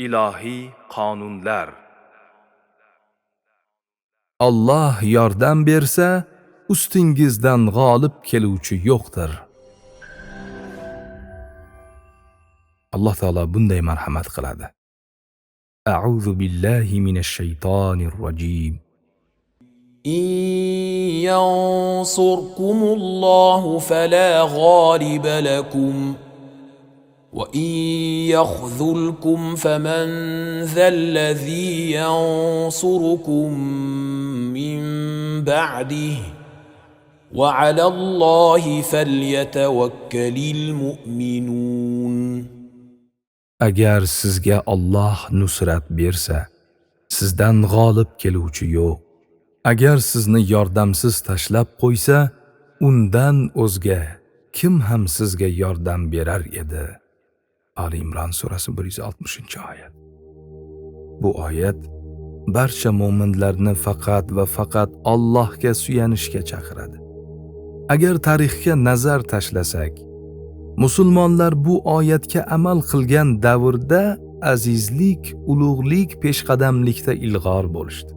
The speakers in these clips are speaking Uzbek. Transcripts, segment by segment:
İlahi qonunlar. Allah yordam bersa, ustingizdan g'olib keluvchi yo'qdir. Alloh taolo bunday marhamat qiladi. A'udhu billahi minash shaytonir rojim. إن ينصركم الله فلا غالب لكم وإن يخذلكم فمن ذا الذي ينصركم من بعده وعلى الله فليتوكل المؤمنون. Agar sizga Alloh nusrat bersa, sizdan g'olib keluvchi yo'q. Agar sizni yordamsiz tashlab qo'ysa, undan o'zga kim ham sizga yordam berar edi? Ali Imron surasi 160-oyat. Bu oyat barcha mo'minlarni faqat va faqat Allohga suyanishga chaqiradi. Agar tarixga nazar tashlasak, musulmonlar bu oyatga amal qilgan davrda azizlik, ulug'lik, peshqadamlikda ilg'or bo'lishdi.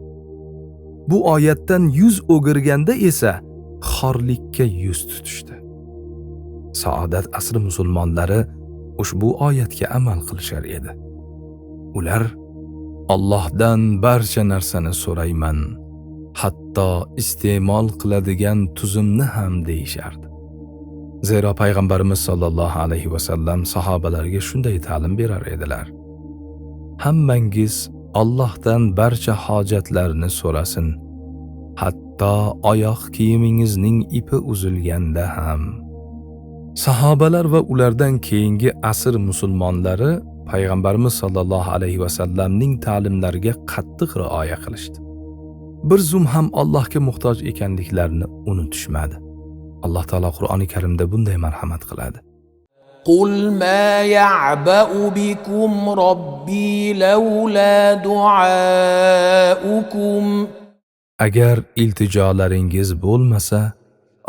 Bu oyatdan yuz o'girganda esa xorlikka yuz tutishdi. Saodat asri musulmonlari ushbu oyatga amal qilishar edi. Ular Allohdan barcha narsani so'rayman, hatto iste'mol qiladigan tuzimni ham deyishardi. Zero payg'ambarimiz sollallohu alayhi va sallam sahobalarga shunday ta'lim berar edilar. Hammangiz Allohdan barcha hojatlarni so'rasin, hatto oyoq kiyimingizning ipi uzilganda ham. Sahobalar va ulardan keyingi asr musulmonlari payg'ambarimiz sollallohu alayhi va sallamning ta'limlariga qattiq rioya qilishdi. Bir zum ham Allohga muhtoj ekanliklarini unutishmadi. Alloh taolo Qur'oni Karimda bunday marhamat qiladi. قل ما يعبأ بكم ربي لولا دعاؤكم. Agar iltijolaringiz bo'lmasa,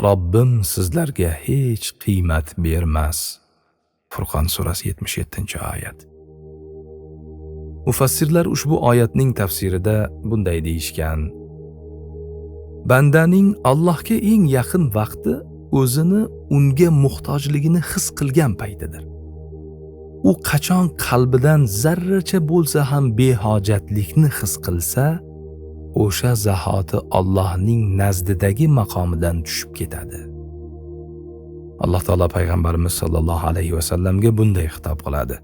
Robbim sizlarga hech qiymat bermas. Furqon surasi 77-oyat. Mufassirlar ushbu oyatning tafsirida bunday deyishgan: bandaning Allohga eng yaqin vaqti o'zini unga muhtojligini his qilgan paytidir. U qachon qalbidan zarracha bo'lsa ham behojatlikni his qilsa, o'sha zahoti Allohning nazdidagi maqomidan tushib ketadi. Alloh taolo payg'ambarimiz sollallohu alayhi va sallamga bunday xitob qiladi.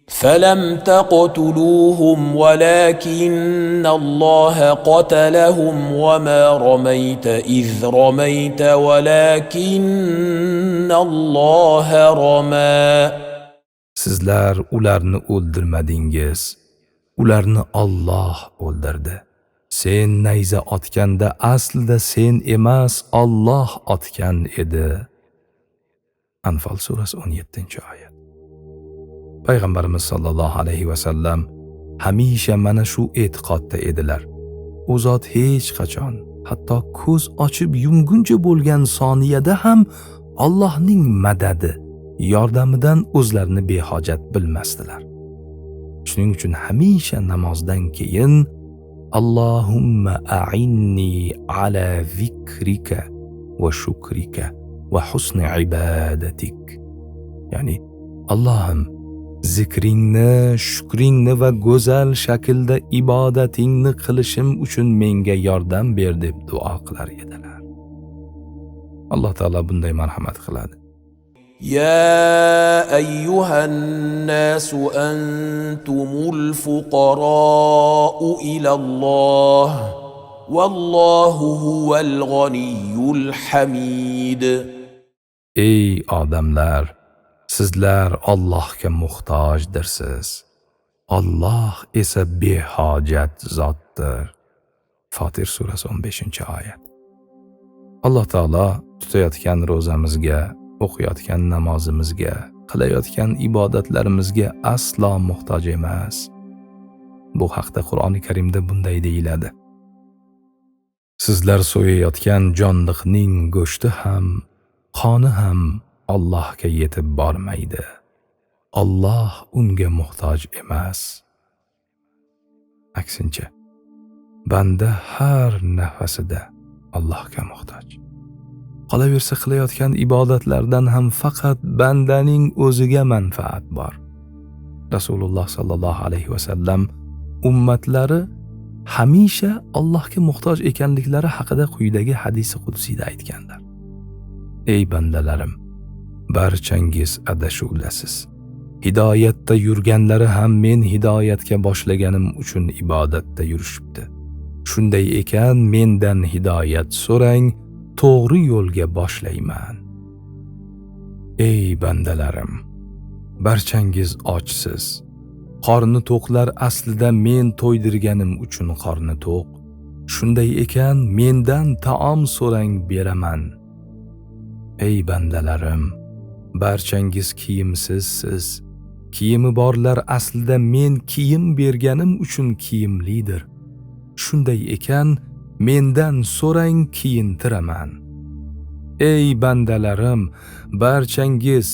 فلم تقتلوهم ولكن الله قتلهم وما رميت إذ رميت ولكن الله رمى. Sizlar ularni o'ldirmadingiz, ularni Alloh o'ldirdi. Sen nayza otganda aslida sen emas, Alloh otgan edi. Anfal surasi 17-oyat. Payg'ambarimiz sollallohu alayhi va sallam hamisha mana shu e'tiqodda edilar. U zot hech qachon, hatto ko'z ochib yumguncha bo'lgan soniyada ham Allohning madadi, yordamidan o'zlarini behojat bilmasdilar. Shuning uchun hamisha namozdan keyin Allohumma a'inni ala zikrika va shukrika va husni ibadatik. Ya'ni Allohim zikringni, shukringni va go'zal shaklda ibodatingni qilishim uchun menga yordam ber deb duo qilar edilar. Alloh taolo bunday marhamat qiladi. يا أيها الناس أنتم الفقراء إلى الله والله هو الغني الحميد. Ey odamlar, sizlar Allohga muhtojdirsiz. Alloh esa behojat zotdir. Fotir surasi 15-oyat. Alloh taolo tutayotgan ro'zamizga, o'qiyotgan namozimizga, qilayotgan ibodatlarimizga aslo muhtoj emas. Bu haqda Qur'oni Karimda bunday deyiladi. Sizlar so'yayotgan jonliqning go'shti ham, qoni ham Allohga yetib bormaydi. Alloh unga muhtoj emas. Aksincha, banda har nafasida Allohga muhtoj. Qolaversa qilayotgan ibodatlardan ham faqat bandaning o'ziga manfaat bor. Rasululloh sallallohu alayhi va sallam ummatlari hamisha Allohga muhtoj ekanliklari haqida quyidagi hadisi qudsiyda aytganlar. Ey bandalarim, barchangiz adashuvdasiz. Hidoyatda yurganlari ham men hidoyatga boshlaganim uchun ibodatda yurishibdi. Shunday ekan, mendan hidoyat so'rang, to'g'ri yo'lga boshlayman. Ey bandalarim, barchangiz ochsiz. Qorni to'qlar aslida men to'ydirganim uchun qorni to'q. Shunday ekan, mendan taom so'rang, beraman. Ey bandalarim, barchangiz kiyimsizsiz. Kiyimi borlar aslida men kiyim berganim uchun kiyimlidir. Shunday ekan, mendan so'rang, kiyintiraman. Ey bandalarim, barchangiz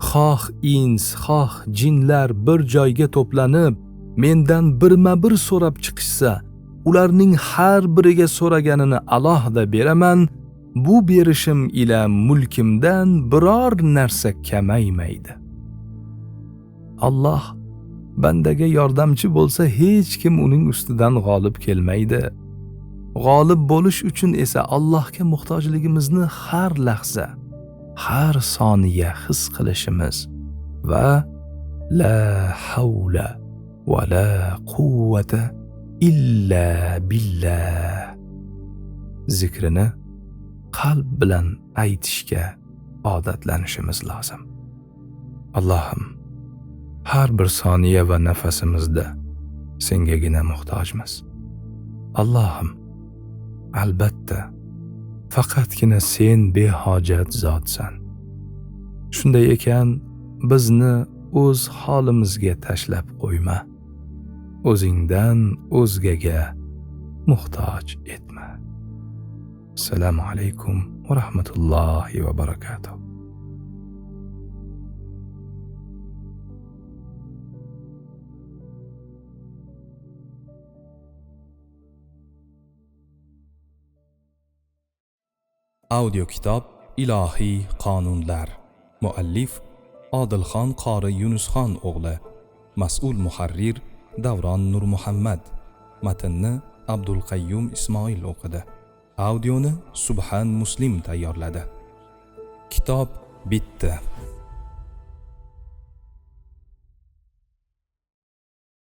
xoh ins, xoh jinlar bir joyga to'planib, mendan birma-bir so'rab chiqishsa, ularning har biriga so'raganini alohida beraman. Bu berishim ila mulkimdan biror narsa kamaymaydi. Alloh bandaga yordamchi bo'lsa, hech kim uning ustidan g'olib kelmaydi. G'olib bo'lish uchun esa Allohga muhtojligimizni har lahza, har soniya his qilishimiz va la havla va la quvvata illa billah zikrini qalb bilan aytishga odatlanishimiz lozim. Allohim, har bir soniya va nafasimizda sengagina muhtojmiz. Allohim, albatta faqatgina sen behojat zotsan. Shunday ekan, bizni o'z holimizga tashlab qo'yma. O'zingdan o'zgaga muhtoj etma. Assalomu alaykum va rahmatullohi va barakatuh. Audio kitob Ilohiy qonunlar. Muallif Odilxon qori Yunusxon o'g'li. Mas'ul muharrir Davron Nurmuhammad. Matnni Abdulqayyum Ismoil o'qidi. Audioni Subhan Muslim tayyorladi. Kitob bitdi.